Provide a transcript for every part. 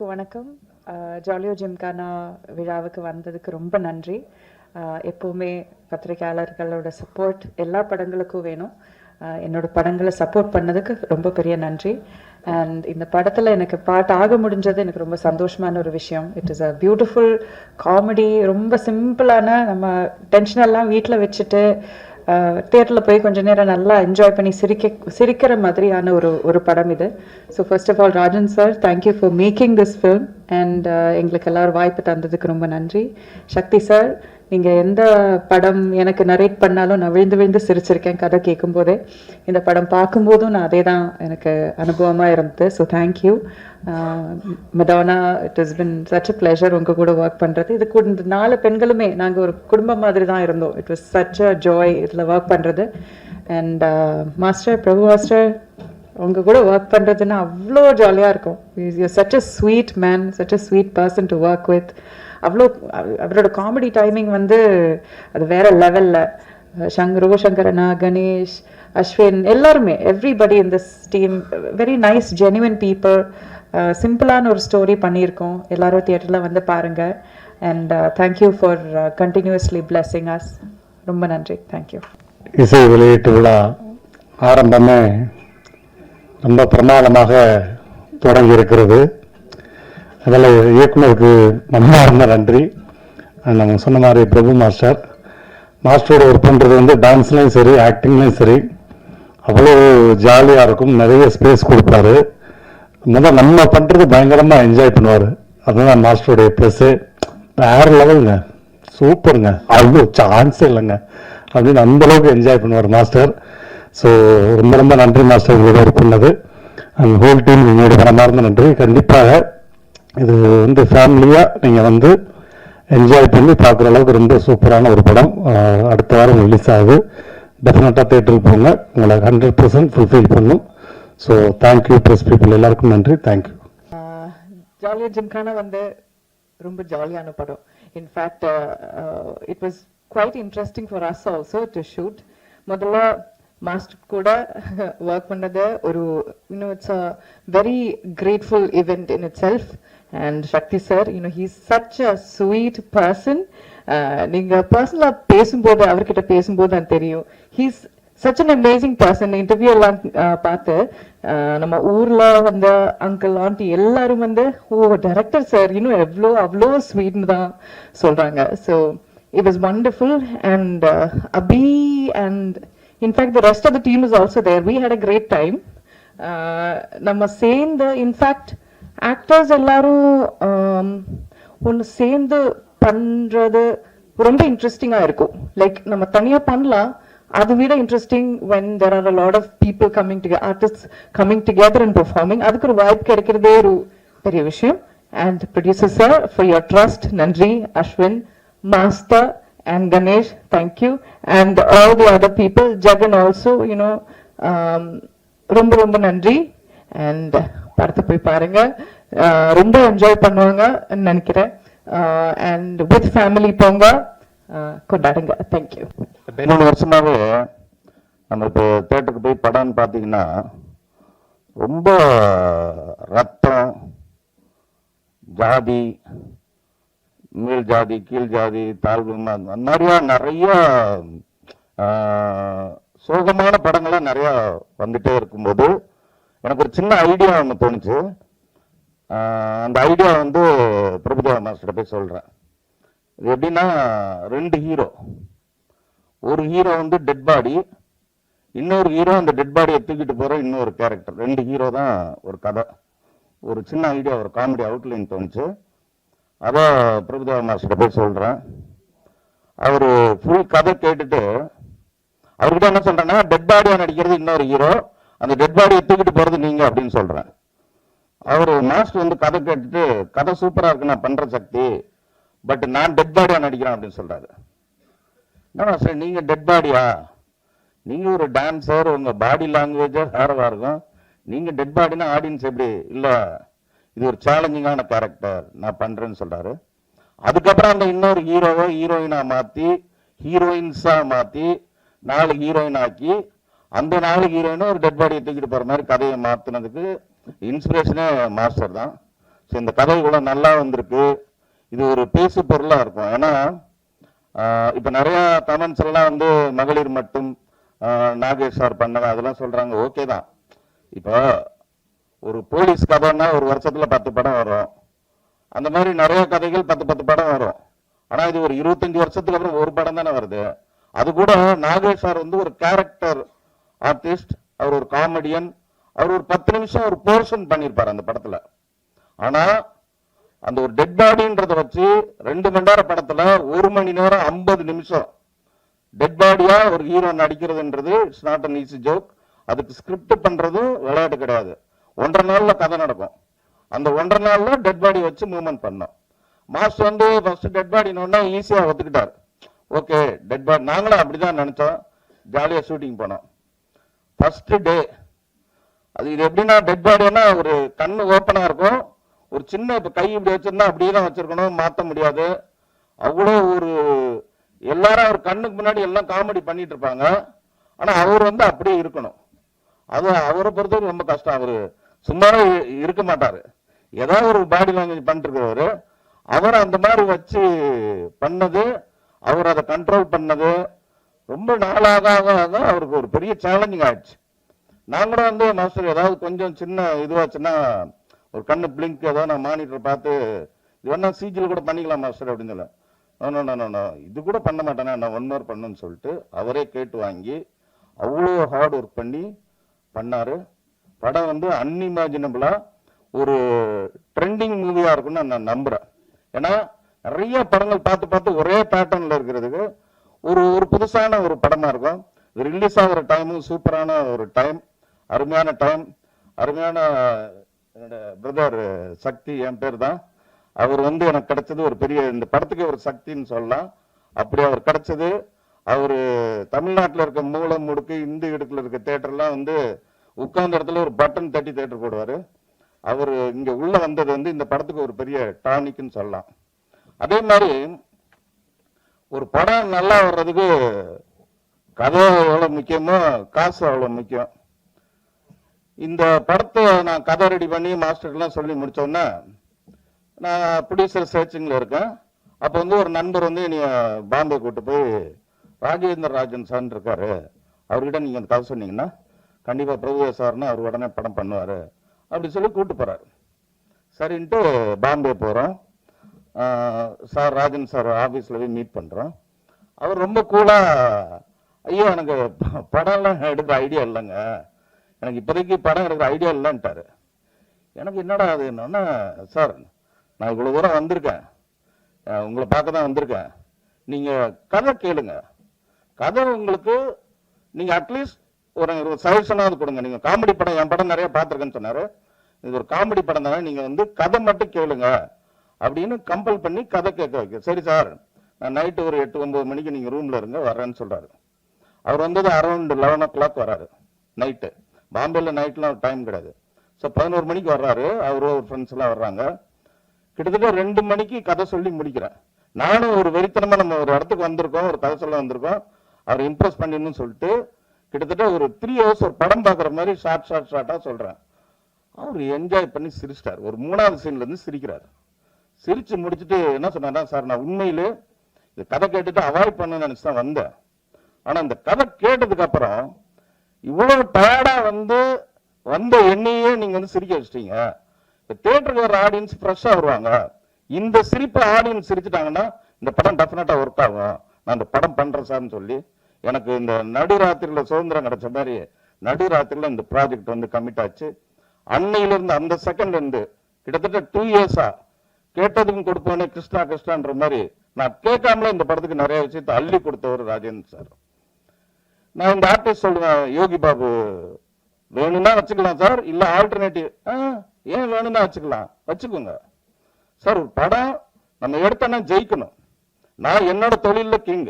வணக்கம். ஜாலியோ ஜிம்கானா விழாவுக்கு வந்ததுக்கு ரொம்ப நன்றி. எப்போவுமே பத்திரிகையாளர்களோட சப்போர்ட் எல்லா படங்களுக்கும் வேணும். என்னோட படங்களை சப்போர்ட் பண்ணதுக்கு ரொம்ப பெரிய நன்றி. அண்ட் இந்த படத்தில் எனக்கு பார்ட் ஆக முடிஞ்சது எனக்கு ரொம்ப சந்தோஷமான ஒரு விஷயம். It is a beautiful comedy. ரொம்ப சிம்பிளான, நம்ம டென்ஷனெல்லாம் வீட்டில் வச்சுட்டு தியேட்டரில் போய் கொஞ்ச நேரம் நல்லா என்ஜாய் பண்ணி சிரிக்கிற மாதிரியான ஒரு படம் இது. So first of all Rajan sir, thank you for making this film. And எங்களுக்கு எல்லாரும் வாய்ப்பு தந்ததுக்கு ரொம்ப நன்றி. சக்தி சார், நீங்கள் எந்த படம் எனக்கு நரேட் பண்ணாலும் நான் விழுந்து விழுந்து சிரிச்சிருக்கேன் கதை கேட்கும்போதே. இந்த படம் பார்க்கும்போதும் நான் அதே தான் எனக்கு அனுபவமாக இருந்தது. So thank you Madonna. It is been such a pleasure உங்கள் கூட ஒர்க் பண்ணுறது. இது கூட இந்த 4 பெண்களுமே நாங்கள் ஒரு குடும்பம் மாதிரி தான் இருந்தோம். It was such a joy இதில் ஒர்க் பண்ணுறது. அண்ட் மாஸ்டர், பிரபு மாஸ்டர், உங்கள் கூட ஒர்க் பண்ணுறதுன்னா அவ்வளோ ஜாலியாக இருக்கும். You such a sweet man, such a sweet person to work with. அவ்வளோ அவரோட காமெடி டைமிங் அது வேற லெவலில். சங்கரனா, கணேஷ், அஸ்வின், எல்லாருமே, everybody in this team very nice genuine people. சிம்பிளான ஒரு ஸ்டோரி பண்ணியிருக்கோம். எல்லாரும் தியேட்டரில் வந்து பாருங்கள். And thank you for continuously blessing as. ரொம்ப நன்றி. தேங்க்யூ. இசை வெளியீட்டு விழா ஆரம்பமே ரொம்ப பிரமாதமாக தொடங்கி இருக்கிறது. அதில் இயக்குனருக்கு மனமார்ந்த நன்றி. நம்ம சொன்ன மாதிரி பிரபு மாஸ்டரோட ஒர்க் பண்ணுறது டான்ஸ்லையும் சரி, ஆக்டிங்லையும் சரி அவ்வளோ ஜாலியாக இருக்கும். நிறைய ஸ்பேஸ் கொடுப்பாரு. நம்ம பண்ணுறது பயங்கரமாக என்ஜாய் பண்ணுவார். அதுதான் மாஸ்டருடைய ப்ளஸ்ஸு. வேறு லெவலுங்க, சூப்பருங்க, அவ்வளோ சான்ஸே இல்லைங்க அப்படின்னு அந்தளவுக்கு என்ஜாய் பண்ணுவார் மாஸ்டர். ஸோ ரொம்ப ரொம்ப நன்றி மாஸ்டர், உங்களோட ஒர்க் பண்ணது. அந்த ஹோல் டீம் உங்களோட மனமார்ந்த நன்றி. கண்டிப்பாக இது ஃபேமிலியாக நீங்கள் என்ஜாய் பண்ணி பார்க்குற அளவுக்கு ரொம்ப சூப்பரான ஒரு படம். அடுத்த வாரம் ரிலீஸ் ஆகுது. டெஃபினட்டாக தேட்டருக்கு போங்க, உங்களை 100% ஃபுல்ஃபில் பண்ணும். ஸோ தேங்க்யூ ப்ரெஸ் பீப்புள், எல்லாருக்கும் நன்றி. தேங்க்யூ. ஜாலியோ ஜிம்கானா ரொம்ப ஜாலியான படம். In fact it was quite interesting for us also to shoot. முதல்ல மாஸ்டர் கூட ஒர்க் பண்ணது it's a very grateful event in itself. And Sakthi sir, he's such a sweet person. நீங்க பர்சனலா பேசும்போது, அவர்கிட்ட பேசும்போது அது தெரியும். He's such an amazing person. Interview எல்லாம் பார்த்து நம்ம ஊர்ல வந்த அங்கிள் ஆண்டி எல்லாரும் டைரக்டர் சார் அவ்வளோ ஸ்வீட்னு தான் சொல்றாங்க. So it was wonderful. And Abhi and in fact the rest of the team is also there. We had a great time. நம்ம சேர்ந்து, இன்ஃபேக்ட் ஆக்டர்ஸ் எல்லாரும் ஒன்று சேர்ந்து பண்றது ரொம்ப இன்ட்ரெஸ்டிங்காக இருக்கும். லைக் நம்ம தனியாக பண்ணலாம், அதை விட interesting when there are a lot of people coming together, artists coming together and performing. அதுக்கு ஒரு வாய்ப்பு கிடைக்கிறதே ஒரு பெரிய விஷயம். And producer sir, for your trust, நன்றி. Ashwin, Master and Ganesh, thank you. And all the other people, Jagan also, ரொம்ப ரொம்ப நன்றி. And படத்தை போய் பாருங்க, ரொம்ப என்ஜாய் பண்ணுவாங்க நினைக்கிறேன். அண்ட் வித் ஃபேமிலி போங்க, கொண்டாடுங்க. தேங்க்யூ. 3 வருஷமாவே நம்ம இப்போ தேட்டருக்கு போய் படம்னு பார்த்தீங்கன்னா ரொம்ப ரத்தம், ஜாதி, மேல் ஜாதி, கீழ் ஜாதி, தாழ்வு, நிறைய சோகமான படங்கள்லாம் நிறையா வந்துட்டே இருக்கும்போது எனக்கு ஒரு சின்ன ஐடியா ஒன்று தோணுச்சு. அந்த ஐடியா பிரபுதேவா மாஸ்டர் போய் சொல்கிறேன். இது எப்படின்னா, 2 ஹீரோ. ஒரு ஹீரோ டெட் பாடி, இன்னொரு ஹீரோ அந்த டெட் பாடியை தூக்கிட்டு போகிற இன்னொரு கேரக்டர். 2 ஹீரோ தான் ஒரு கதை. ஒரு சின்ன ஐடியா, ஒரு காமெடி அவுட்லைன் தோணுச்சு. அதான் பிரபுதேவா மாஸ்டர் போய் சொல்கிறேன். அவர் ஃபுல் கதை கேட்டுட்டு அவர்கிட்ட என்ன சொல்கிறேன்னா, டெட் பாடியாக நடிக்கிறது இன்னொரு ஹீரோ, அந்த டெட் பாடியை தூக்கிட்டு போகிறது நீங்கள் அப்படின்னு சொல்கிறேன். அவர் மாஸ்டர் கதை கேட்டுட்டு, கதை சூப்பராக இருக்கு, நான் பண்ணுற சக்தி, பட் நான் டெட் பாடியாக நடிக்கிறேன் அப்படின்னு சொல்கிறாரு. என்ன மாஸ்டர், நீங்கள் டெட் பாடியா? நீங்கள் ஒரு டான்ஸர், உங்கள் பாடி லாங்குவேஜாக வேறவா இருக்கும். நீங்கள் டெட் பாடினா ஆடியன்ஸ் எப்படி? இல்லை, இது ஒரு சேலஞ்சிங்கான கேரக்டர், நான் பண்ணுறேன்னு சொல்கிறாரு. அதுக்கப்புறம் அந்த இன்னொரு ஹீரோவை ஹீரோயினாக மாற்றி, ஹீரோயின்ஸாக மாற்றி 4 ஹீரோயின் ஆக்கி, அந்த 4 ஹீரோயினும் ஒரு டெட் பாடியை தூக்கிட்டு போகிற மாதிரி கதையை மாற்றினதுக்கு இன்ஸ்பிரேஷனே மாஸ்டர் தான். சரி, இந்த கதை கூட நல்லா வந்திருக்கு, இது ஒரு பேசு பொருளா இருக்கும். ஏன்னா இப்ப நிறைய கமெண்ட்ஸ் எல்லாம் வந்து மகளிர் மட்டும் நாகேஷ் சார் பண்ணது அதெல்லாம் சொல்றாங்க, ஓகே தான். இப்போ ஒரு போலீஸ் கதைன்னா ஒரு வருஷத்துல 10 படம் வரும். அந்த மாதிரி நிறைய கதைகள் 10 படம் வரும். ஆனா இது ஒரு 25 வருஷத்துக்கு அப்புறம் ஒரு படம் தானே வருது. அது கூட நாகேஷ் சார் வந்து ஒரு கேரக்டர் ஆர்டிஸ்ட், அவர் ஒரு காமெடியன், அவர் ஒரு 10 நிமிஷம் ஒரு போர்ஷன் பண்ணியிருப்பார் அந்த படத்துல. ஆனா அந்த ஒரு டெட் பாடின்றத வச்சு 2 மணி நேரம் படத்துல 1 மணி நேரம் 50 நிமிஷம் டெட் பாடியா ஒரு ஹீரோ நடிக்கிறதுன்றது it's not an easy joke. அதுக்கு ஸ்கிரிப்ட் பண்றதும் விளையாட்டு கிடையாது. 1.5 நாள்ல கதை நடக்கும். அந்த 1.5 நாள்ல டெட் பாடி வச்சு மூவ்மெண்ட் பண்ணோம். மாஸ்டர் வந்து ஃபர்ஸ்ட் டெட் பாடினோடனே ஈஸியா ஒத்துக்கிட்டாரு. ஓகே டெட் பாடி, நாங்களும் அப்படிதான் நினைச்சோம். ஜாலியா ஷூட்டிங் போனோம். ஃபர்ஸ்ட் டே அது இது எப்படின்னா டெட் பாடினா ஒரு கண்ணு ஓப்பனா இருக்கும், ஒரு சின்ன இப்ப கை இப்படி வச்சிருந்தா அப்படியே தான் வச்சிருக்கணும், மாத்த முடியாது. அவ்வளோ ஒரு எல்லாரும் அவர் கண்ணுக்கு முன்னாடி எல்லாம் காமெடி பண்ணிட்டு இருப்பாங்க. ஆனா அவர் வந்து அப்படியே இருக்கணும். அது அவரை பொறுத்தவரை ரொம்ப கஷ்டம். அவரு சும்மாவே இருக்க மாட்டாரு, ஏதாவது ஒரு பாடி லாங்குவேஜ் பண்ணிட்டு இருக்கிறவரு. அவர் அந்த மாதிரி வச்சு பண்ணது, அவர் அதை கண்ட்ரோல் பண்ணது ரொம்ப நாளாக அவருக்கு ஒரு பெரிய சேலஞ்சிங் ஆயிடுச்சு. நான் கூட வந்து மாஸ்டர் ஏதாவது கொஞ்சம் சின்ன இதுவாச்சுன்னா ஒரு கண்ணு பிளிங்க் ஏதோ நான் மானிட்டர் பார்த்து இது வேணா சிஜியில் கூட பண்ணிக்கலாம் மாஸ்டர் அப்படின்னு சொல்ல, இது கூட பண்ண மாட்டேனா, நான் 1 hour பண்ணுன்னு சொல்லிட்டு அவரே கேட்டு வாங்கி அவ்வளோ ஹார்ட் ஒர்க் பண்ணி பண்ணாரு. படம் வந்து அன்இமேஜினபிளா ஒரு ட்ரெண்டிங் மூவியா இருக்கும்னு நான் நம்புறேன். ஏன்னா நிறைய படங்கள் பார்த்து ஒரே பேட்டர்ன்ல இருக்கிறதுக்கு ஒரு ஒரு புதுசான ஒரு படமா இருக்கும். இது ரிலீஸ் ஆகிற டைமும் சூப்பரான ஒரு டைம், அருமையான டைம். அருமையான என்னோட பிரதர் சக்தி, என் பேர் தான். அவர் வந்து எனக்கு கிடைச்சது ஒரு பெரிய, இந்த படத்துக்கு ஒரு சக்தின்னு சொல்லலாம். அப்படி அவர் கிடைச்சது. அவரு தமிழ்நாட்டில் இருக்க மூளை முடுக்கு இந்து இடுக்குல இருக்க தேட்டர்லாம் வந்து உட்கார்ந்த இடத்துல ஒரு பட்டன் தட்டி தேட்டர் போடுவாரு. அவர் இங்க உள்ள வந்தது வந்து இந்த படத்துக்கு ஒரு பெரிய டானிக்னு சொல்லலாம். அதே மாதிரி ஒரு படம் நல்லா வர்றதுக்கு கதை எவ்வளவு முக்கியமோ காசு அவ்வளவு முக்கியம். இந்த படத்தை நான் கதை ரெடி பண்ணி மாஸ்டர்லாம் சொல்லி முடிச்சோன்னா நான் ப்ரொடியூசர் சர்ச்சிங்ல இருக்கேன். அப்போ வந்து ஒரு நண்பர் வந்து நீ பாம்பே கூட்டு போய் ராஜேந்திர ராஜன் சார் இருக்காரு, அவர்கிட்ட நீங்க அந்த கதை சொன்னீங்கன்னா கண்டிப்பா பிரபுதேவா சார்னு அவர் உடனே படம் பண்ணுவாரு அப்படி சொல்லி கூட்டு போறாரு. சரின்ட்டு பாம்பே போறோம். சார் ராஜன் சார் ஆபீஸ்ல போய் மீட் பண்றோம். அவர் ரொம்ப கூலா, ஐயோ எனக்கு படம்லாம் எடுக்கிற ஐடியா இல்லைங்க, எனக்கு இப்போதைக்கு படம் எடுக்கிற ஐடியா இல்லைன்ட்டாரு. எனக்கு என்னடா அது என்னன்னா, சார் நான் இவ்வளவு தூரம் வந்திருக்கேன், உங்களை பார்க்க தான் வந்திருக்கேன், நீங்க கதை கேளுங்க, கதை உங்களுக்கு நீங்க அட்லீஸ்ட் ஒரு சஜஷனாவது கொடுங்க. நீங்க காமெடி படம், என் படம் நிறைய பார்த்துருக்கேன்னு சொன்னாரு, இது ஒரு காமெடி படம் தானே, நீங்க வந்து கதை மட்டும் கேளுங்க அப்படின்னு கம்பல் பண்ணி கதை கேட்க வைக்க. சரி சார், நான் நைட்டு ஒரு 8-9 மணிக்கு நீங்க ரூம்ல இருங்க வர்றேன்னு சொல்றாரு. அவர் வந்தது அரௌண்ட் 11 o'clock வராரு நைட்டு. பாம்பேல நைட்லாம் டைம் கிடையாது. ஸோ 11 மணிக்கு வர்றாரு. அவரும் ஒரு ஃப்ரெண்ட்ஸ் எல்லாம் வர்றாங்க. கிட்டத்தட்ட 2 மணிக்கு கதை சொல்லி முடிக்கிறேன். நானும் ஒரு வெறித்தனமா நம்ம ஒரு இடத்துக்கு வந்திருக்கோம், ஒரு கதை சொல்ல வந்திருக்கோம், அவர் இம்ப்ரெஸ் பண்ணிடணும்னு சொல்லிட்டு கிட்டத்தட்ட ஒரு 3 hours ஒரு படம் பார்க்குற மாதிரி ஷார்ட்டா சொல்றேன். அவர் என்ஜாய் பண்ணி சிரிச்சிட்டார். ஒரு 3வது சீன்ல இருந்து சிரிக்கிறார். சிரிச்சு முடிச்சுட்டு என்ன சொன்னாரா, சார் நான் உண்மையிலே இந்த கதை கேட்டுட்டு அவாய்ட் பண்ண நினைச்சு தான் வந்தேன், ஆனா இந்த கதை கேட்டதுக்கு அப்புறம் இவ்வளவு டயர்டா வந்த எண்ணையே நீங்க வந்து சிரிக்க வச்சிட்டீங்க. தியேட்டருக்கு வர ஆடியன்ஸ் ஃப்ரெஷ்ஷா வருவாங்க, இந்த சிரிப்பை ஆடியன்ஸ் சிரிச்சுட்டாங்கன்னா இந்த படம் டெஃபினட்டா ஒர்க் ஆகும், நான் இந்த படம் பண்றேன் சார்னு சொல்லி எனக்கு இந்த நடுராத்திரியில சுதந்திரம் கிடைச்ச மாதிரி நடுராத்திரியில இந்த ப்ராஜெக்ட் வந்து கமிட் ஆச்சு. அன்னையில இருந்து அந்த செகண்ட் இருந்து கிட்டத்தட்ட 2 years கேட்டதுக்கும் கொடுப்போனே கிருஷ்ணா கிருஷ்ணான்ற மாதிரி நான் கேட்காமலே இந்த படத்துக்கு நிறைய விஷயத்தை அள்ளி கொடுத்தவர் ராஜேந்திர சார். நான் இந்த ஆர்டிஸ்ட் சொல்லுவேன், யோகி பாபு வேணும்னா வச்சுக்கலாம் சார், இல்ல ஆல்டர்னேட்டிவ் ஏன் வேணும்னா வச்சுக்கோங்க சார். ஒரு படம் நம்ம எடுத்தோன்னா ஜெயிக்கணும். நான் என்னோட தொழில கிங்,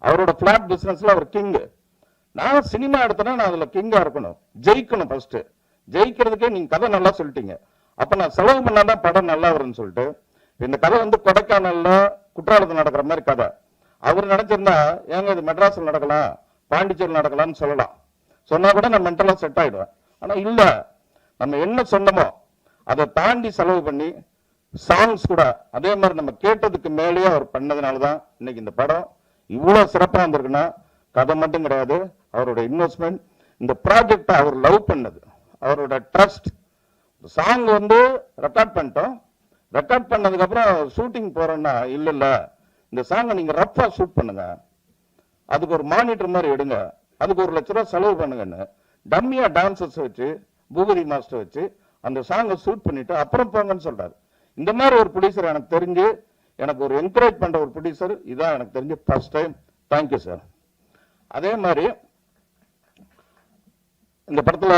அவரோட பிளாட் பிசினஸ்ல அவர் கிங். நான் சினிமா எடுத்தேன்னா நான் அதுல கிங்கா இருக்கணும், ஜெயிக்கணும். ஃபர்ஸ்ட் ஜெயிக்கிறதுக்கே நீங்க கதை நல்லா சொல்லிட்டீங்க, அப்ப நான் செலவு பண்ணாதான் படம் நல்லா வரும்னு சொல்லிட்டு இந்த கதை வந்து கொடைக்கானல்ல குற்றாலத்தில் நடக்கிற மாதிரி கதை. அவர் நினைச்சிருந்தா ஏங்க இது மெட்ராஸ்ல நடக்கலாம், பாண்டிச்சேரியில் நடக்கலாம்னு சொல்லலாம், சொன்னா கூட நான் மென்டலா செட் ஆயிடுவேன். ஆனா இல்ல, நம்ம என்ன சொன்னமோ அதை தாண்டி செலவு பண்ணி சாங்ஸ் கூட அதே மாதிரி நம்ம கேட்டதுக்கு மேலேயே அவர் பண்ணதுனால தான் இன்னைக்கு இந்த படம் இவ்வளவு சிறப்பா இருந்திருக்குன்னா கதை மட்டும் கிடையாது, அவரோட இன்வெஸ்ட்மெண்ட், இந்த ப்ராஜெக்ட் அவர் லவ் பண்ணது, அவரோட ட்ரஸ்ட். சாங் வந்து ரெக்கார்ட் பண்ணிட்டோம், ரெக்கார்ட் பண்ணதுக்கு அப்புறம் ஷூட்டிங் போறோம்னா இல்ல இந்த சாங்கை நீங்க ரஃபா ஷூட் பண்ணுங்க, அதுக்கு ஒரு மானிட்டர் மாதிரி எடுங்க, அதுக்கு 1 லட்ச ரூபாய் செலவு பண்ணுங்கன்னு டம்மியா டான்சர்ஸ் வச்சு பூபதி மாஸ்டர் வச்சு அந்த சாங்கை ஷூட் பண்ணிட்டு அப்புறம் போங்கன்னு சொல்றாரு. இந்த மாதிரி ஒரு ப்ரொடியூசர் எனக்கு தெரிஞ்சு, எனக்கு ஒரு என்கரேஜ் பண்ற ஒரு ப்ரொடியூசர் இதான் எனக்கு தெரிஞ்சு ஃபர்ஸ்ட் டைம். Thank you sir. அதே மாதிரி இந்த படத்துல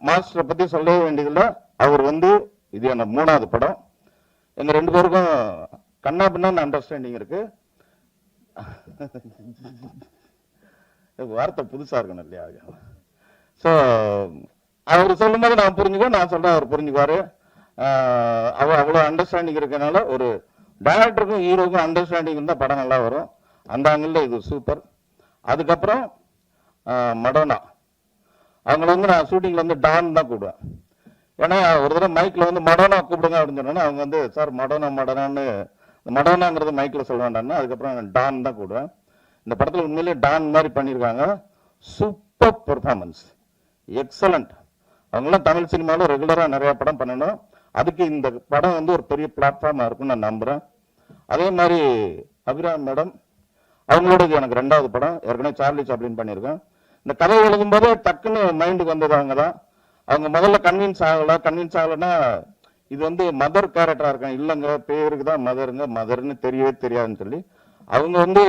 மாஸ்டரை பத்தி சொல்லவே வேண்டியதில்லை. அவர் வந்து இது என்ன 3வது படம். எங்க 2 பேருக்கும் கண்ணா பின்னான்னு அண்டர்ஸ்டாண்டிங் இருக்கு. வார்த்தை புதுசா இருக்கணும் இல்லையா? ஸோ அவர் சொல்லும் போது நான் புரிஞ்சுக்குவேன், நான் சொல்றேன் அவர் புரிஞ்சுக்குவாரு. அவ்வளோ அண்டர்ஸ்டாண்டிங் இருக்கனால ஒரு டைரக்டருக்கும் ஹீரோக்கும் அண்டர்ஸ்டாண்டிங் இருந்தால் படம் நல்லா வரும். அந்த ஆங்கிள் இது சூப்பர். அதுக்கப்புறம் மடோனா, அவங்கள வந்து நான் ஷூட்டிங்ல வந்து டான் தான் கூப்பிடுவேன். ஏன்னா ஒரு தடவை மைக்ல வந்து மடோனா கூப்பிடுங்க அப்படின்னு சொன்னா அவங்க வந்து சார் மடோனான்னு மடோனாங்கிறது மைக்ல சொல்ல வேண்டாம்னா அதுக்கப்புறம் டான் தான் கூப்பிடுவேன். இந்த படத்துல உண்மையிலேயே டான் மாதிரி பண்ணியிருக்காங்க. Super performance, excellent. அவங்களாம் தமிழ் சினிமாவில் ரெகுலரா நிறைய படம் பண்ணணும். அதுக்கு இந்த படம் வந்து ஒரு பெரிய பிளாட்ஃபார்மா இருக்கும்னு நான் நம்புறேன். அதே மாதிரி அபிராம் மேடம், அவங்களோட எனக்கு 2வது படம். ஏற்கனவே சார்லி சாப்ளின் பண்ணியிருக்கேன். இந்த கதை எழுதும் போதே டக்குன்னு மைண்டுக்கு வந்தது அவங்க தான். அவங்க முதல்ல கன்வின்ஸ் ஆகலைன்னா இது வந்து மதர் கேரக்டரா இருக்காங்க. இல்லைங்க, பேருக்கு தான் மதர்னு தெரியவே தெரியாதுன்னு சொல்லி அவங்க வந்து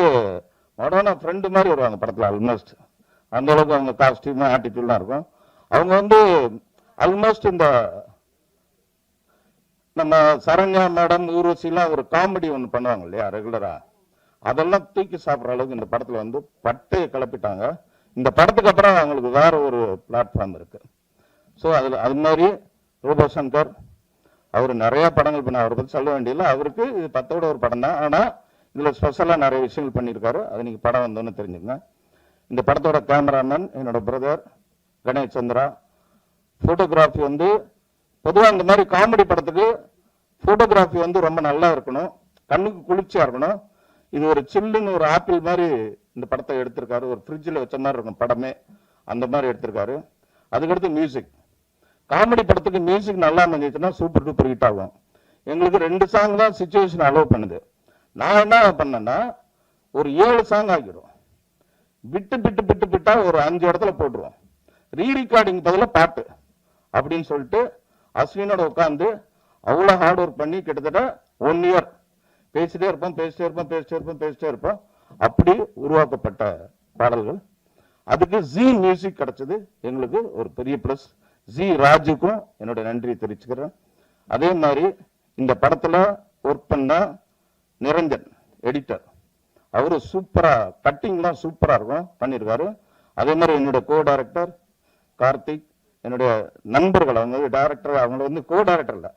மடோனா ஃப்ரெண்டு மாதிரி வருவாங்க படத்துல. ஆல்மோஸ்ட் அந்த அளவுக்கு அவங்க காஸ்டியூம் ஆட்டிடியூட்லாம் இருக்கும். அவங்க வந்து ஆல்மோஸ்ட் இந்த நம்ம சரண்யா மேடம் ஊர்வசிலாம் ஒரு காமெடி ஒன்று பண்ணுவாங்க இல்லையா ரெகுலரா, அதெல்லாம் தூக்கி சாப்பிட்ற அளவுக்கு இந்த படத்துல வந்து பட்டையை கிளப்பிட்டாங்க. இந்த படத்துக்கு அப்புறம் அவங்களுக்கு வேற ஒரு பிளாட்ஃபார்ம் இருக்கு. ஸோ அது மாதிரி ரூபா சங்கர் அவர் நிறைய படங்கள் பண்ண, அவரை பற்றி சொல்ல வேண்டியதில்லை. அவருக்கு இது 10ஓட ஒரு படம் தான். ஆனால் இதுல ஸ்பெஷலாக நிறைய விஷயங்கள் பண்ணியிருக்காரு. அது நீங்க படம் வந்தோன்னு தெரிஞ்சுங்க. இந்த படத்தோட கேமராமேன் என்னோட பிரதர் கணேஷ் சந்திரா. போட்டோகிராஃபி வந்து பொதுவாக இந்த மாதிரி காமெடி படத்துக்கு போட்டோகிராஃபி வந்து ரொம்ப நல்லா இருக்கணும், கண்ணுக்கு குளிர்ச்சியா இருக்கணும். இது ஒரு சில்லுன்னு ஒரு ஆப்பிள் மாதிரி இந்த படத்தை எடுத்திருக்காரு. ஒரு ஃப்ரிட்ஜில் வச்ச மாதிரி இருக்கும் படமே, அந்த மாதிரி எடுத்திருக்காரு. அதுக்கடுத்து மியூசிக், காமெடி படத்துக்கு மியூசிக் நல்லா இருந்துச்சுன்னா சூப்பர் டூப்பர் ஹிட் ஆகும். எங்களுக்கு 2 சாங் தான் சிச்சுவேஷன் அலோவ் பண்ணுது. நான் என்ன பண்ணேன்னா ஒரு 7 சாங் ஆக்கிடுவோம். விட்டா ஒரு 5 இடத்துல போட்டுருவோம். ரீரெக்கார்டிங் பதில பாட்டு அப்படின்னு சொல்லிட்டு அஸ்வினோட உட்காந்து அவ்வளோ ஹார்ட் ஒர்க் பண்ணி கிட்டத்தட்ட 1 இயர் பேசிட்டே இருப்போம். அப்படி உருவாக்கப்பட்ட பாடல்கள். அதுக்கு ஜி மியூசிக் கிடைச்சது எங்களுக்கு ஒரு பெரிய பிளஸ். ஜி ராஜுக்கும் என்னோட நன்றியை தெரிவிச்சுக்கிறேன். அதே மாதிரி இந்த படத்துல ஒர்க் பண்ண நிரஞ்சன் எடிட்டர், அவரு சூப்பரா கட்டிங்லாம் சூப்பரா இருக்கும் பண்ணியிருக்காரு. அதே மாதிரி என்னுடைய கோ டைரக்டர் கார்த்திக், என்னுடைய நண்பர்கள், அவங்க டைரக்டர், அவங்க வந்து கோ டைரக்டர் இல்ல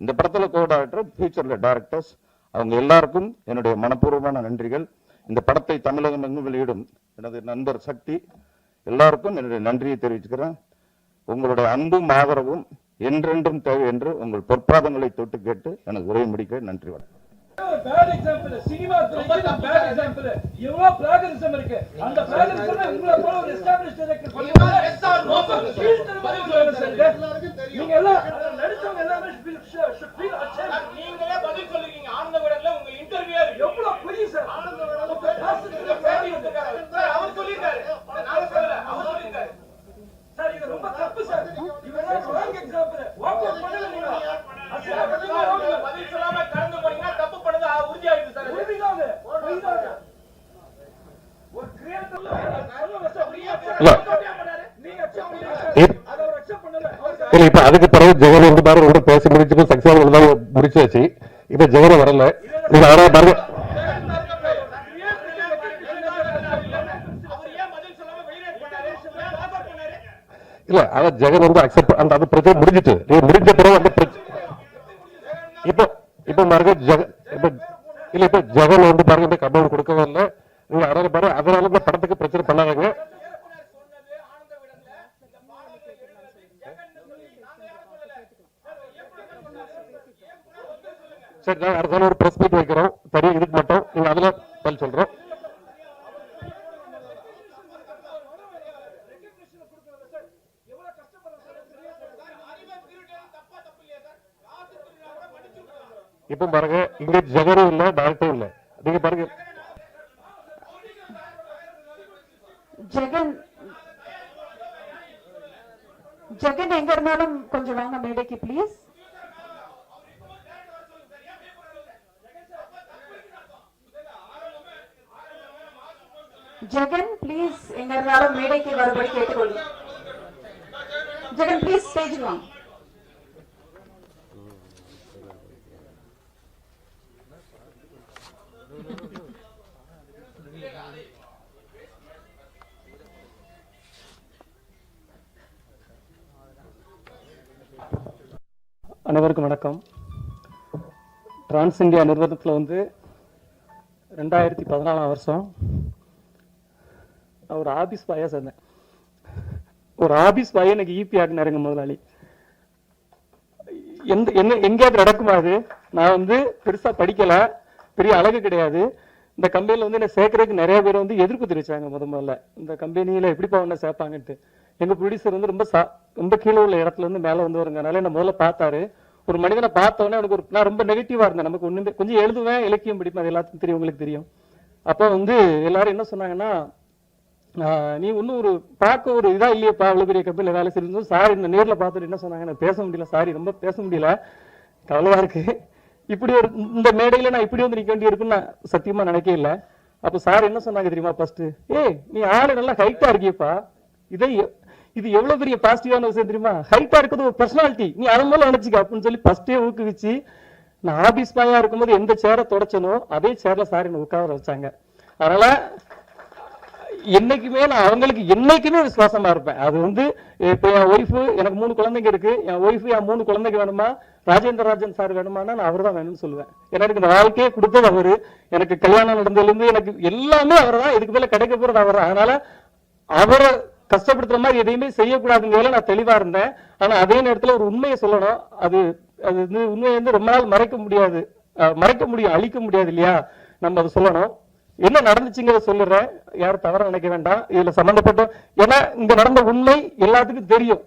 இந்த படத்துல கோ டைரக்டர், ஃபியூச்சர்ல டைரக்டர்ஸ், அவங்க எல்லாருக்கும் என்னுடைய மனப்பூர்வமான நன்றிகள். இந்த படத்தை தமிழகம் எங்கும் வெளியிடும் எனது நண்பர் சக்தி, எல்லாருக்கும் என்னுடைய நன்றியை தெரிவிச்சுக்கிறேன். உங்களுடைய அன்பும் ஆதரவும் என்றென்றும் தேவை என்று உங்கள் பொற்பாதங்களை தொட்டு கேட்டு எனக்கு உரை முடிக்க நன்றி. வணக்கம். பேட் எக்ஸாம்பிள் சினிமா துறைக்கு பேட் எக்ஸாம்பிள். எவ்வளவு பிளாகரிசம் இருக்கு. அந்த பிளாகரிசம் உங்களை போல ஒரு எஸ்டாப்லிஷ்ட் டைரக்டர் பண்ணுவாங்க. எஸ் ஆர் நோ நீங்க எல்லாம் நடிச்சவங்க எல்லாமே ஷுட் ஃபீல் அச்சேம். நீங்களே பதில் சொல்றீங்க. ஆனந்த விடல உங்க இன்டர்வியூ எவ்வளவு பெரிய சார். ஆனந்த விடல பேடி இருக்காரு சார். அவர் சொல்லிருக்காரு, நான் சொல்லல, அவர் சொல்லிருக்காரு சார். இது ரொம்ப தப்பு சார். இவங்க ராங் எக்ஸாம்பிள். வாக் அவுட் பண்ணல நீங்க. பதில் சொல்லாம கடந்து போறீங்க, தப்பு பண்ணது உறுதியாயிடுது சார். உறுதியாகுது. ஒரு கிரியேட்டர் இல்ல இப்ப அதுக்கு பிறகு ஜெகன் வந்து பாருங்க கூட பேசி முடிச்சுட்டு சக்சஸ் தான் முடிச்சாச்சு. இப்ப ஜெகன் வரல. பாருங்க இல்ல அதான் ஜெகன் வந்து அக்செப்ட் அந்த அது பிரச்சனை முடிஞ்சிட்டு முடிஞ்ச பிறகு அந்த இப்ப பாருங்க இப்ப ஜெகன் வந்து பாருங்க இந்த கம்பௌண்ட் கொடுக்கவே இல்லை. நீங்க அதனால பாருங்க, அதனால இந்த படத்துக்கு பிரச்சனை பண்ணாதீங்க. சரி, நான் அடுத்த ஒரு பிரஸ் மீட் வைக்கிறோம், தனியாக இதுக்கு மட்டும் நீங்க அதுல பதில் சொல்றோம். இப்ப பாருங்க, இங்க ஜெகரும் இல்ல, டைரக்டும் இல்ல. நீங்க பாருங்க, ஜெகன் எங்க இருந்தாலும் கொஞ்சம் வாங்க மேடைக்கு ப்ளீஸ். ஜெகன் ப்ளீஸ் எங்க இருந்தாலும் மேடைக்கு வரும்படி கேட்டுக்கொள்ளும். ஜெகன் ப்ளீஸ் ஸ்டேஜ் வாங்க. அனைவருக்கும் வணக்கம். டிரான்ஸ் இந்தியா நிறுவனத்தில் வந்து 2014 வருஷம் ஒரு ஆபீஸ் பாயா சேர்ந்தேன். ஒரு ஆபீஸ் பாயை எனக்கு ஈபி ஆகினாருங்க முதலாளி. எங்கேயாவது நடக்குமா அது? நான் வந்து பெருசா படிக்கல, பெரிய அழகு கிடையாது. இந்த கம்பெனியில் வந்து என்ன சேர்க்கறதுக்கு நிறைய பேர் வந்து எதிர்ப்பு தெரிவிச்சாங்க. முதல்ல இந்த கம்பெனியில எப்படிப்பா ஒன்ன சேர்ப்பாங்கன்ட்டு. எங்க ப்ரொடியூசர் வந்து ரொம்ப கீழே உள்ள இடத்துல இருந்து மேலே வந்து வருங்கனால என்ன முதல்ல பார்த்தாரு. ஒரு மனிதனை பார்த்தோன்னே எனக்கு நான் ரொம்ப நெகட்டிவா இருந்தேன். நமக்கு ஒண்ணு கொஞ்சம் எழுதுவேன், இலக்கியம் படிப்பேன், அது எல்லாத்துக்கும் தெரியும், உங்களுக்கு தெரியும். அப்போ வந்து எல்லாரும் என்ன சொன்னாங்கன்னா, நீ இன்னும் ஒரு பார்க்க ஒரு இதா இல்லையப்பா, அவ்வளவு பெரிய கம்பெனியில் வேலை செய்யும். சாரி, இந்த நேரில் பார்த்துட்டு என்ன சொன்னாங்க, எனக்கு பேச முடியல, சாரி ரொம்ப பேச முடியல, கவலையா இருக்கு. இப்படி ஒரு இந்த மேடையில நான் இப்படி வந்து நிக்க வேண்டி இருக்குன்னு நான் சத்தியமா நினைக்கவே இல்லை. அப்போ சார் என்ன சொன்னாங்க தெரியுமா? ஃபர்ஸ்ட், நீ ஆளு நல்லா ஹைட்டா இருக்கியப்பா, இது எவ்வளவு பெரிய பாசிட்டிவான விஷயம் தெரியுமா? ஹைட்டா இருக்கிறது ஒரு பர்சனாலிட்டி, நீ அதை மூலம் நினைச்சுக்க அப்படின்னு சொல்லி ஃபர்ஸ்டே ஊக்குவிச்சு, நான் ஆபீஸ் பாயா இருக்கும்போது எந்த சேரை தொடச்சனோ அதே சேர்ல சார் என்ன உட்கார வச்சாங்க. அதனால என்னைக்குமே நான் அவங்களுக்கு என்னைக்குமே விசுவாசமா இருப்பேன். அது வந்து இப்ப என் ஒய்ஃபு, எனக்கு 3 குழந்தைங்க இருக்கு. என் ஒய்ஃபு என் 3 குழந்தைங்க வேணுமா, ராஜேந்திர ராஜன் சார் வேணுமானா நான் அவர் தான் வேணும்னு சொல்லுவேன். எனக்கு இந்த வாழ்க்கையே கொடுத்தது அவரு, எனக்கு கல்யாணம் நடந்ததுல இருந்து எனக்கு எல்லாமே அவர் தான், இதுக்கு மேல கிடைக்க போறது அவர் தான். அதனால அவரை கஷ்டப்படுத்துற மாதிரி எதையுமே செய்யக்கூடாதுங்கிறதுல நான் தெளிவா இருந்தேன். ஆனா அதே நேரத்துல ஒரு உண்மையை சொல்லணும். அது வந்து உண்மையை வந்து ரொம்ப நாள் மறைக்க முடியாது, அழிக்க முடியாது இல்லையா? நம்ம அதை சொல்லணும். என்ன நடந்துச்சுங்கிறத சொல்லுறேன், யாரும் தவற நினைக்க வேண்டாம். இதுல சம்பந்தப்பட்ட, ஏன்னா இங்க நடந்த உண்மை எல்லாத்துக்கும் தெரியும்.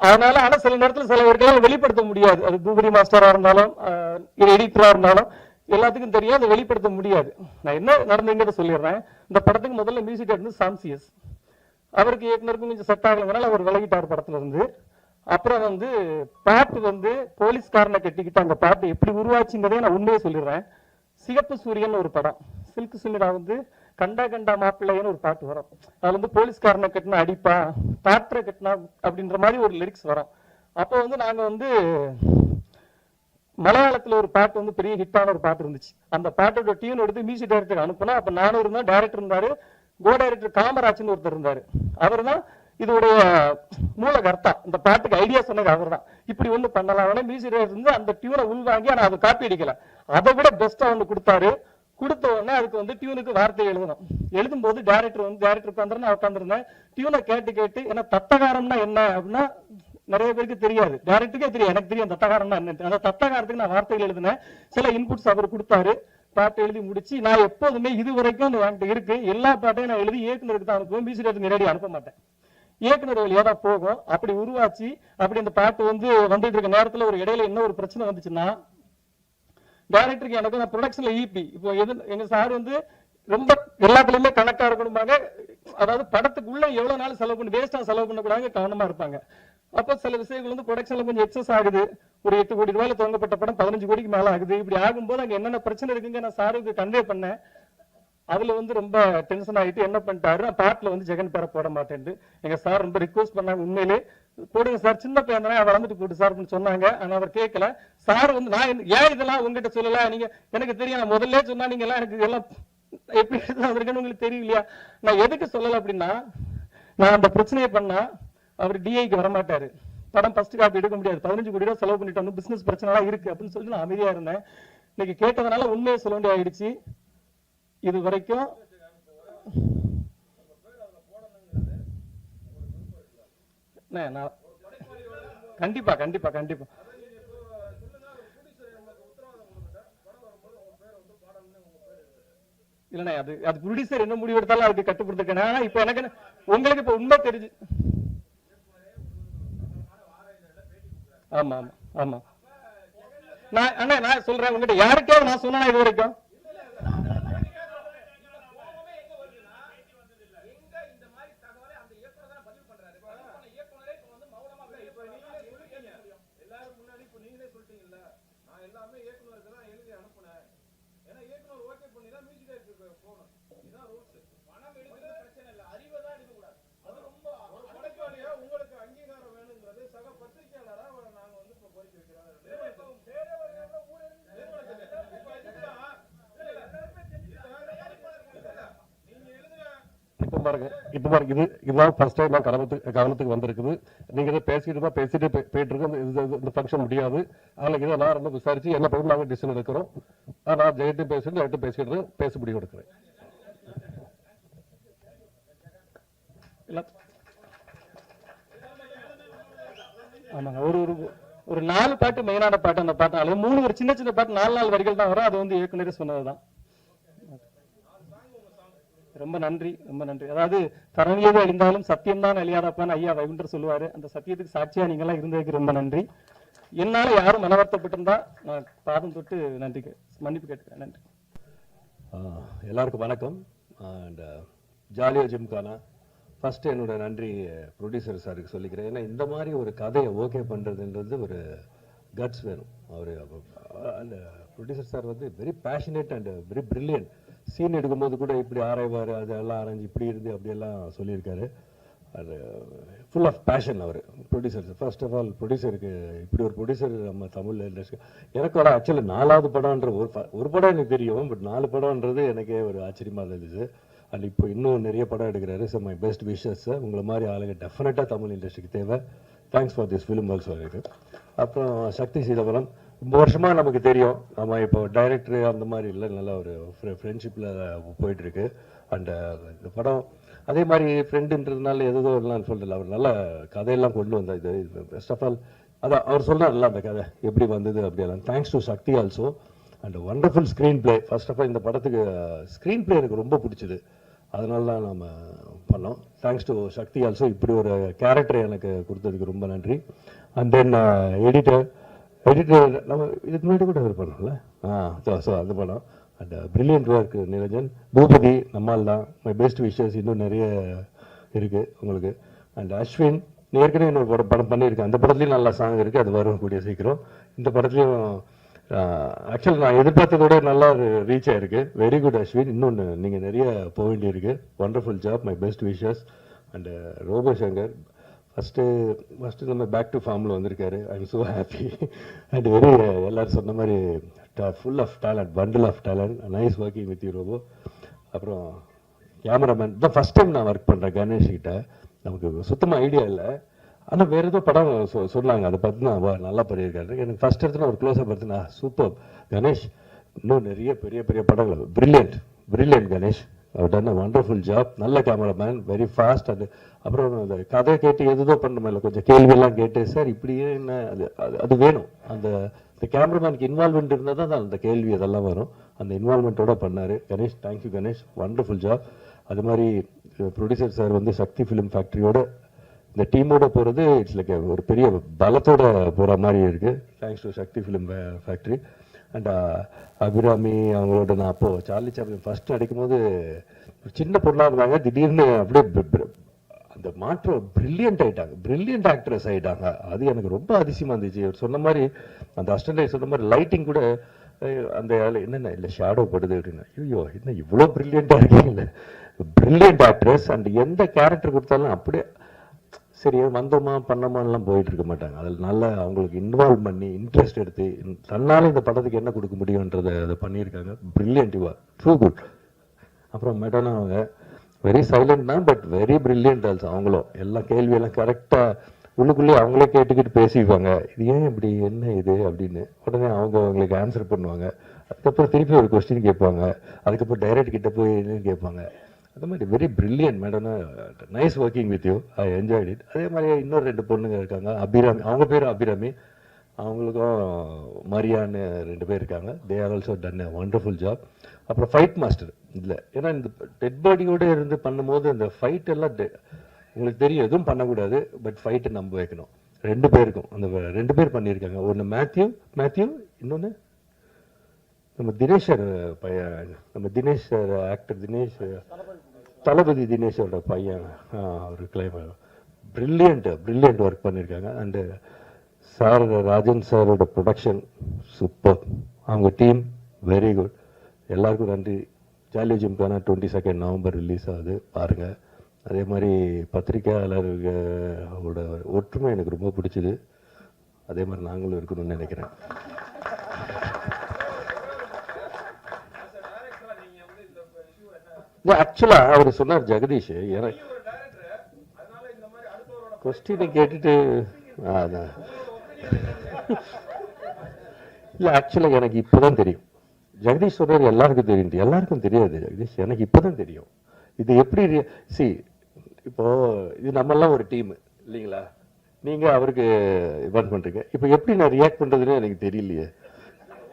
அதனால ஆனா சில நேரத்துல சில பேருக்கெல்லாம் வெளிப்படுத்த முடியாது. அது பூபதி மாஸ்டரா இருந்தாலும் எடிட்டரா இருந்தாலும் எல்லாத்துக்கும் தெரியும், அதை வெளிப்படுத்த முடியாது. நான் என்ன நடந்துங்கிறத சொல்லிடுறேன். இந்த படத்துக்கு முதல்ல மியூசிக் இருந்து சாம்சியஸ், அவருக்கு இயக்குனருக்கும் கொஞ்சம் செட் ஆகலங்கிறனால அவர் விலகிட்டார் படத்துல இருந்து. அப்புறம் வந்து பாட்டு வந்து போலீஸ்காரனை கட்டிக்கிட்டு அந்த பாட்டு எப்படி உருவாச்சுங்கிறதே நான் உண்மையை சொல்லிடுறேன். சிகப்பு சூரியன் ஒரு படம், சில்க் சுமிரா வந்து கண்டா கண்டா மாப்பிள்ளைன்னு ஒரு பாட்டு வரும். அதுல வந்து போலீஸ்காரனை கட்டினா அடிப்பா, டாக்டரை கட்டினா அப்படின்ற மாதிரி ஒரு லிரிக்ஸ் வரும். அப்போ வந்து நாங்க வந்து மலையாளத்துல ஒரு பாட்டு வந்து பெரிய ஹிட்டான ஒரு பாட்டு இருந்துச்சு. அந்த பாட்டோட டியூன் எடுத்து மியூசிக் டைரக்டர் அனுப்புனா, அப்ப நானும் இருந்தேன், டைரக்டர் இருந்தாரு, கோ டைரக்டர் காமராஜ்னு ஒருத்தர் இருந்தாரு. அவர் தான் இதோடைய மூலகர்த்தா. இந்த பாட்டுக்கு ஐடியா சொன்னது அவர் தான். இப்படி ஒண்ணு பண்ணலாம், மியூசிக் டைரக்டர் இருந்து அந்த டியூனை உள்வாங்கி, ஆனா அதை காப்பி அடிக்கல, அதை விட பெஸ்டா ஒண்ணு கொடுத்தாரு. கொடுத்த உடனே அதுக்கு வந்து டியூனுக்கு வார்த்தை எழுதணும். எழுதும் போது டைரக்டர் உட்காந்துருந்தேன். டியூனை கேட்டு ஏன்னா தத்தகாரம்னா என்ன அப்படின்னா நிறைய பேருக்கு தெரியாது, டைரக்டருக்கே தெரியும், எனக்கு தெரியும் தத்தகாரம்னா என்ன. அந்த தத்தகாரத்துக்கு நான் வார்த்தைகள் எழுதினேன். சில இன்புட்ஸ் அவர் கொடுத்தாரு. பாட்டு எழுதி முடிச்சு நான் எப்போதுமே இது வரைக்கும் என்கிட்ட இருக்கு எல்லா பாட்டையும் நான் எழுதி இயக்குனருக்கு தான் அனுப்புவேன். மியூசிக் டைரக்டர் நேரடி அனுப்ப மாட்டேன், இயக்குனர் வழியா தான் போகும். அப்படி உருவாச்சு. அப்படி அந்த பாட்டு வந்து வந்துட்டு இருக்க நேரத்துல ஒரு இடையில என்ன ஒரு பிரச்சனை வந்துச்சுன்னா, டைரக்டருக்கு எனக்கு ப்ரொடக்ஷன்ல ஈபி, இப்போ எங்க சார் வந்து ரொம்ப எல்லாத்துலயுமே கணக்கா இருக்கணுமாங்க. அதாவது படத்துக்குள்ள எவ்வளவு நாள் செலவு பண்ணி வேஸ்டா செலவு பண்ணக்கூடாது, கவனமா இருப்பாங்க. அப்ப சில விஷயங்கள் வந்து ப்ரொடக்ஷன்ல கொஞ்சம் எக்ஸஸ் ஆகுது. ஒரு 8 கோடி ரூபாயில துவங்கப்பட்ட படம் 15 கோடிக்கு மேல ஆகுது. இப்படி ஆகும்போது அங்க என்னென்ன பிரச்சனை இருக்குங்க நான் சாருக்கு கன்வே பண்ணேன். அதுல வந்து ரொம்ப டென்ஷன் ஆகிட்டு என்ன பண்ணிட்டாரு, நான் பாட்டுல வந்து ஜெகன் பேரை போட மாட்டேன். எங்க சார் ரொம்ப ரிக்வஸ்ட் பண்ணாங்க, உண்மையிலே போடுங்க சார், சின்ன பையன் தானே, வளர்ந்துட்டு போட்டு சார் சொன்னாங்க. ஆனா அவர் கேட்கல. சார் வந்து நான் ஏன் இதெல்லாம் உங்ககிட்ட சொல்லல, நீங்க எனக்கு தெரியும், நான் முதல்ல சொன்னா நீங்க எல்லாம் எனக்கு எல்லாம் எப்படி வந்திருக்கேன்னு உங்களுக்கு தெரியும் இல்லையா? நான் எதுக்கு சொல்லல அப்படின்னா, நான் அந்த பிரச்சனையை பண்ணா அவர் டிஐக்கு வரமாட்டாரு, படம் ஃபர்ஸ்ட் காப்பி எடுக்க முடியாது, 15 கோடி ரூபாய் செலவு பண்ணிட்டோம், பிசினஸ் பிரச்சனை எல்லாம் இருக்கு அப்படின்னு சொல்லிட்டு நான் அமைதியா இருந்தேன். இன்னைக்கு கேட்டதுனால உண்மையை சொல்ல வேண்டிய ஆயிடுச்சு. இது வரைக்கும் கண்டிப்பா கண்டிப்பா கண்டிப்பா இல்லைண்ணா அது ப்ரொடியூசர் என்ன முடிவு எடுத்தாலும் அதுக்கு கட்டுப்படுத்திருக்கேன். ஆனா இப்போ எனக்கு உங்களுக்கு இப்போ உண்மை தெரிஞ்சு. ஆமா ஆமா ஆமா. நான் சொல்றேன் உங்ககிட்ட யாருக்காவது நான் சொன்னா இது வரைக்கும் இப்ப பாருங்க இதுதான் ஃபர்ஸ்ட் டைம் நான் கவனத்துக்கு வந்திருக்குது. நீங்க இதை பேசிட்டு போயிட்டு இருக்கு. இந்த ஃபங்க்ஷன் முடியாது. அதனால இதை நான் ரொம்ப விசாரிச்சு என்ன பண்ணணும் நாங்கள் டிசிஷன் எடுக்கிறோம். நான் ஜெயிட்டு பேசிட்டு பேச முடிவு எடுக்கிறேன். ஆமாங்க. ஒரு 4 பாட்டு மெயினான பாட்டு. அந்த பாட்டு அல்லது 3 ஒரு சின்ன சின்ன பாட்டு 4 வரிகள் தான் வரும். அது வந்து இயக்குனரே சொன்னதுதான். ரொம்ப நன்றி ரொம்ப நன்றி. அதாவது தரணியது அழிந்தாலும் சத்தியம்தான் அழியாதப்பான்னு ஐயா வைகுண்டர் சொல்லுவாரு. அந்த சத்தியத்துக்கு சாட்சியா நீங்களாம் இருந்ததுக்கு ரொம்ப நன்றி. என்னால யாரும் மனவர்த்தப்பட்டிருந்தா நான் பாதம் தொட்டு நன்றி மன்னிப்பு கேட்டுக்கிறேன். நன்றி. எல்லாருக்கும் வணக்கம். அண்ட் ஜாலியோ ஜிம்கானா ஃபர்ஸ்ட் என்னோட நன்றி ப்ரொடியூசர் சாருக்கு சொல்லிக்கிறேன். ஏன்னா இந்த மாதிரி ஒரு கதையை ஓகே பண்ணுறதுன்றது ஒரு கட்ஸ் வேணும். அவர் அந்த ப்ரொடியூசர் சார் வந்து very passionate and very brilliant. Scene எடுக்கும்போது கூட இப்படி ஆராய்வார், அதெல்லாம் ஆராய்ஞ்சு இப்படி இருந்து அப்படியெல்லாம் சொல்லியிருக்காரு. அது ஃபுல் ஆஃப் பேஷன் அவர் ப்ரொடியூசர். ஃபர்ஸ்ட் ஆஃப் ஆல் ப்ரொடியூசருக்கு இப்படி ஒரு ப்ரொடியூசர் நம்ம தமிழ் இண்டஸ்ட்ரி எனக்கோட ஆக்சுவலி 4வது படம்ன்ற ஒரு படம் எனக்கு தெரியும். பட் 4 படம்ன்றது எனக்கே ஒரு ஆச்சரியமாக இருந்துச்சு. அண்ட் இப்போ இன்னும் நிறைய படம் எடுக்கிறாரு. So my best wishes. உங்களை மாதிரி ஆளுங்க டெஃபினட்டாக தமிழ் இண்டஸ்ட்ரிக்கு தேவை. Thanks for this film also இருக்கு. அப்புறம் சக்தி சீதாபுரம் ரொம்ப வருஷமாக நமக்கு தெரியும். நம்ம இப்போ டைரக்டர் அந்த மாதிரி இல்லை, நல்ல ஒரு ஃப்ரெண்ட்ஷிப்பில் போயிட்டுருக்கு. அண்ட் இந்த படம் அதே மாதிரி ஃப்ரெண்டுன்றதுனால எதோ எல்லாம் சொல்லிடல. அவர் நல்ல கதையெல்லாம் கொண்டு வந்தார். இது பெஸ்ட் ஆஃப் ஆல் அதான் அவர் சொன்னார்ல அந்த கதை எப்படி வந்தது அப்படியெல்லாம். Thanks to Sakthi also. And wonderful screenplay. First of all இந்த படத்துக்கு ஸ்க்ரீன் பிளே எனக்கு ரொம்ப பிடிச்சிது. அதனால தான் நம்ம பண்ணோம். Thanks to Sakthi also. இப்படி ஒரு கேரக்டரை எனக்கு கொடுத்ததுக்கு ரொம்ப நன்றி. அண்ட் தென் எடிட்டர் நம்ம இதுக்கு முன்னாடி கூட இது பண்ணோம்ல. ஸோ அந்த படம் and brilliant work Niranjan. Boopathy நம்மால் தான். My best wishes. இன்னும் நிறைய இருக்குது உங்களுக்கு. அண்ட் அஸ்வின் ஏற்கனவே இன்னொரு படம் பண்ணியிருக்கேன். அந்த படத்துலையும் நல்ல சாங் இருக்குது. அது வரும் கூடிய சீக்கிரம். இந்த படத்துலையும் ஆக்சுவலி நான் எதிர்பார்த்ததோட நல்லா ரீச் ஆயிருக்கு. Very good Ashwin. இன்னொன்று நீங்கள் நிறைய போக வேண்டியிருக்கு. Wonderful job. My best wishes. And Robo Shankar first நம்ம பேக் டு ஃபார்மில் வந்திருக்காரு. I am so happy. And very எல்லோரும் சொன்ன மாதிரி full of talent, bundle of talent. Nice working with you Robo. அப்புறம் கேமராமேன் தான் ஃபஸ்ட் டைம் நான் ஒர்க் பண்ணுறேன் கணேஷ் கிட்ட. நமக்கு சுத்தமாக ஐடியா இல்லை. ஆனால் வேறு ஏதோ படம் சொன்னாங்க, அதை பார்த்து நான் நல்லா பண்ணியிருக்காரு. எனக்கு ஃபஸ்ட் எடுத்துனா ஒரு க்ளோஸாக பார்த்துனா சூப்பர் கணேஷ். இன்னும் நிறைய பெரிய பெரிய படங்கள். பிரில்லியன்ட் கணேஷ். அவர் டன் அ வண்டர்ஃபுல் ஜாப். நல்ல கேமராமேன், வெரி ஃபாஸ்ட். அப்புறம் அந்த கதை கேட்டு எதுதோ பண்ண இல்லை, கொஞ்சம் கேள்வியெல்லாம் கேட்டு சார் இப்படியே என்ன அது வேணும். அந்த கேமராமேனுக்கு இன்வால்மெண்ட் இருந்தால் தான் அந்த கேள்வி அதெல்லாம் வரும். அந்த இன்வால்மெண்ட்டோட பண்ணார் Ganesh. Thank you Ganesh. Wonderful job. அது மாதிரி ப்ரொடியூசர் சார் வந்து சக்தி ஃபிலிம் ஃபேக்ட்ரியோட இந்த டீமோட போகிறது இட்ஸ் லைக் ஒரு பெரிய பலத்தோட போகிற மாதிரி இருக்குது. Thanks to Sakthi film factory. And Abirami அவங்களோட நான் அப்போது சார்லி சாப்ளின் ஃபஸ்ட்டு நடிக்கும்போது ஒரு சின்ன பொருளாக இருந்தாங்க. திடீர்னு அப்படியே அந்த மாற்றம் பிரில்லியன்ட் ஆகிட்டாங்க. பிரில்லியன்ட் ஆக்ட்ரஸ் ஆகிட்டாங்க. அது எனக்கு ரொம்ப அதிசயமாக இருந்துச்சு. அவர் சொன்ன மாதிரி அந்த அஸ்டன்ட் சொன்ன மாதிரி லைட்டிங் கூட அந்த என்னென்ன இல்லை ஷேடோ படுது அப்படின்னா ஐயோ என்ன இவ்வளோ பிரில்லியண்ட்டாக இருக்கீங்க. Brilliant actress. அண்ட் எந்த கேரக்டர் கொடுத்தாலும் அப்படியே சரி வந்தோமா பண்ணோமான்லாம் போயிட்டு இருக்க மாட்டாங்க. அதில் நல்லா அவங்களுக்கு இன்வால்வ் பண்ணி இன்ட்ரெஸ்ட் எடுத்து தன்னால இந்த படத்துக்கு என்ன கொடுக்க முடியுன்றதை அதை பண்ணியிருக்காங்க. பிரில்லியன்டிவா ட்ரூ குட். அப்புறம் மெடோனா அவங்க வெரி சைலண்ட் தான் பட் வெரி பிரில்லியன்ட் ஆல்சோ. அவங்களும் எல்லா கேள்வியெல்லாம் கரெக்டாக உள்ளுக்குள்ளேயே அவங்களே கேட்டுக்கிட்டு பேசிப்பாங்க. இது ஏன் இப்படி என்ன இது அப்படின்னு உடனே அவங்களுக்கு ஆன்சர் பண்ணுவாங்க. அதுக்கப்புறம் திருப்பி ஒரு கொஸ்டின் கேட்பாங்க. அதுக்கப்புறம் டைரக்ட் கிட்ட போய் கேட்பாங்க. அந்த மாதிரி வெரி பிரில்லியன்ட் மேடம்னா. Nice working with you. I enjoyed it. அதே மாதிரி இன்னொரு 2 பொண்ணுங்க இருக்காங்க. அபிராமி, அவங்க பேர் அபிராமி. அவங்களுக்கும் மரியான்னு 2 பேர் இருக்காங்க. They are also done a wonderful job. அப்புறம் ஃபைட் மாஸ்டர் இல்லை, ஏன்னா இந்த டெட் பாடியோடு இருந்து பண்ணும்போது இந்த ஃபைட் எல்லாம் உங்களுக்கு தெரியும், எதுவும் பண்ணக்கூடாது, பட் ஃபைட்டை நம்ப வைக்கணும். 2 பேருக்கும் அந்த 2 பேர் பண்ணியிருக்காங்க. ஒன்று மேத்யூ, இன்னொன்று நம்ம தினேஷ் பையன், நம்ம தினேஷ் ஆக்டர் தினேஷ், தளபதி தினேஷோட பையன், அவர் பிரில்லியண்ட் ஒர்க் பண்ணியிருக்காங்க. அண்டு சார் ராஜன் சாரோட ப்ரொடக்ஷன் சூப்பர், அவங்க டீம் வெரி குட். எல்லாருக்கும் நன்றி. ஜாலியோ ஜிம்கானா 22 நவம்பர் ரிலீஸ் ஆகுது, பாருங்கள். அதே மாதிரி பத்திரிகையாளர்களோட ஒற்றுமை எனக்கு ரொம்ப பிடிச்சிது. அதே மாதிரி நாங்களும் இருக்கணும்னு நினைக்கிறேன். ஆக்சுவலாக அவர் சொன்னார் ஜெகதீஷ், எனக்கு கொஸ்டினை கேட்டுட்டு அதான் இல்லை, ஆக்சுவலாக எனக்கு இப்போதான் தெரியும். ஜெகதீஷ் சொல்றாரு எல்லாருக்கும் தெரியும், எல்லாருக்கும் தெரியாது ஜெகதீஷ், எனக்கு இப்போதான் தெரியும். இது எப்படி இப்போ இது நம்மெல்லாம் ஒரு டீம் இல்லைங்களா, நீங்க அவருக்கு இவன் பண்றீங்க, இப்போ எப்படி நான் ரியாக்ட் பண்றதுன்னு எனக்கு தெரியலையே.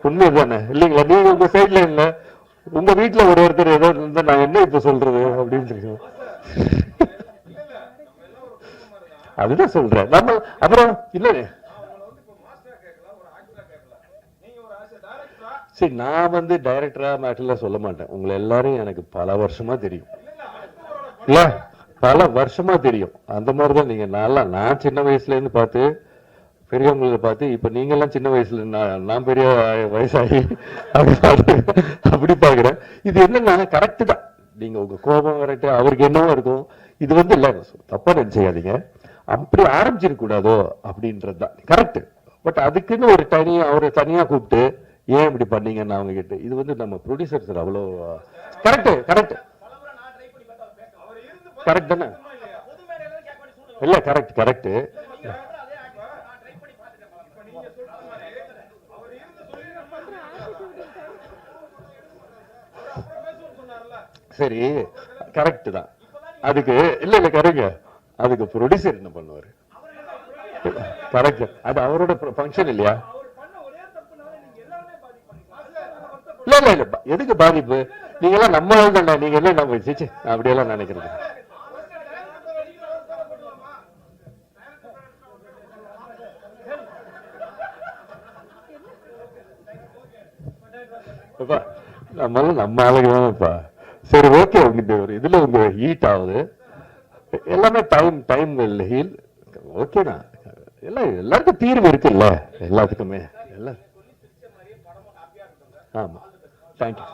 உண்மை தானே இல்லைங்களா? நீங்க உங்க சைட்ல இல்லை, உங்க வீட்டுல ஒருத்தர் ஏதோ இருந்தா நான் என்ன இப்ப சொல்றது அப்படின்னு இருக்கோம். அதுதான் சொல்றேன் நம்ம. அப்புறம் இல்ல சரி, நான் டைரக்டரா மேட்டர்ல சொல்ல மாட்டேன். உங்களை எல்லாரும் எனக்கு பல வருஷமா தெரியும், இல்ல பல வருஷமா தெரியும். அந்த மாதிரிதான் நீங்க. நான் சின்ன வயசுல இருந்து பார்த்து பெரியவங்களை பார்த்து, இப்ப நீங்க எல்லாம் சின்ன வயசுல நான் பெரிய வயசாகி அப்படி பாக்குறேன். இது என்னன்னா கரெக்ட் தான், நீங்க உங்க கோபம் கரெக்ட், அவருக்கு என்னவோ இருக்கும். இது இல்ல, தப்பா நினைச்சுக்காதீங்க, அப்படி ஆரம்பிச்சிருக்க கூடாதோ அப்படின்றதுதான் கரெக்ட். பட் அதுக்குன்னு ஒரு அவரை தனியா கூப்பிட்டு ஏன் இப்படி பண்ணீங்கன்னு அவங்க கிட்ட, இது நம்ம ப்ரொடியூசர் சார் அவ்வளோ கரெக்ட் தானே? இல்ல கரெக்ட். சரி, கரெக்ட் தான். அதுக்கு இல்ல கரெக்ட், அதுக்கு ப்ரொடியூசர் என்ன பண்ணுவாரு? கரெக்ட், அது அவரோட ஃபங்க்ஷன் இல்லையா? இல்ல எதுக்கு பாதிப்பு? நீங்க எல்லாம் நம்ம தானே, நீங்க எல்லாம் நம்ம அப்படியெல்லாம் நினைக்கிறது. நம்ம ஆளுங்க தானேப்பா. சரி, ஓகே. இதுல உங்க ஹீட் ஆகுது எல்லாமே, டைம் ஹீல். ஓகேண்ணா, எல்லாருக்கும் தீர்வு இருக்குல்ல, எல்லாத்துக்குமே. எல்லாம் ஆமா. தேங்க்யூ.